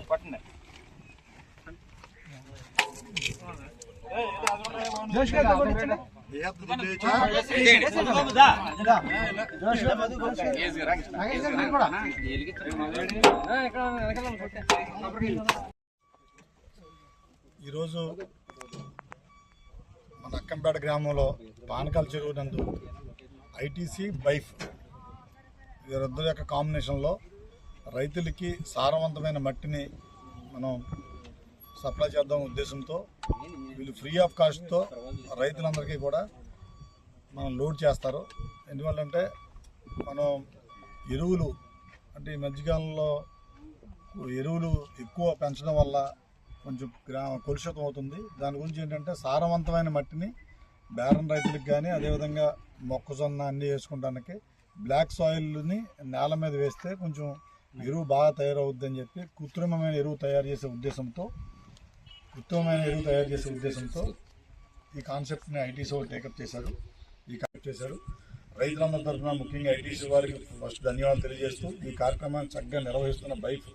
పట్టండి. ఈరోజు మన అక్కంపేట గ్రామంలో పానకాల చెరువు నందు ఐటీసీ బైఫ్ వీరిద్దరి యొక్క కాంబినేషన్లో రైతులకి సారవంతమైన మట్టిని మనం సప్లై చేద్దాం ఉద్దేశంతో వీళ్ళు ఫ్రీ ఆఫ్ కాస్ట్తో రైతులందరికీ కూడా మనం లోడ్ చేస్తారు. ఎందువల్లంటే మనం ఎరువులు అంటే ఈ మధ్యకాలంలో ఎరువులు ఎక్కువ పెంచడం వల్ల కొంచెం కలుషితం అవుతుంది. దాని గురించి ఏంటంటే సారవంతమైన మట్టిని బేరం రైతులకు కానీ అదేవిధంగా మొక్కజొన్న అన్నీ వేసుకోవడానికి బ్లాక్ సాయిల్ని నేల మీద వేస్తే కొంచెం ఎరువు బాగా తయారవుద్ది అని చెప్పి కృత్రిమమైన ఎరువు తయారు చేసే ఉద్దేశంతో ఈ కాన్సెప్ట్ని ఐటీసీ వాళ్ళు టేకప్ చేశారు. రైతులందరి తరఫున ముఖ్యంగా ఐటీసీ వారికి ఫస్ట్ ధన్యవాదాలు తెలియజేస్తూ ఈ కార్యక్రమాన్ని చక్కగా నిర్వహిస్తున్న బైఫ్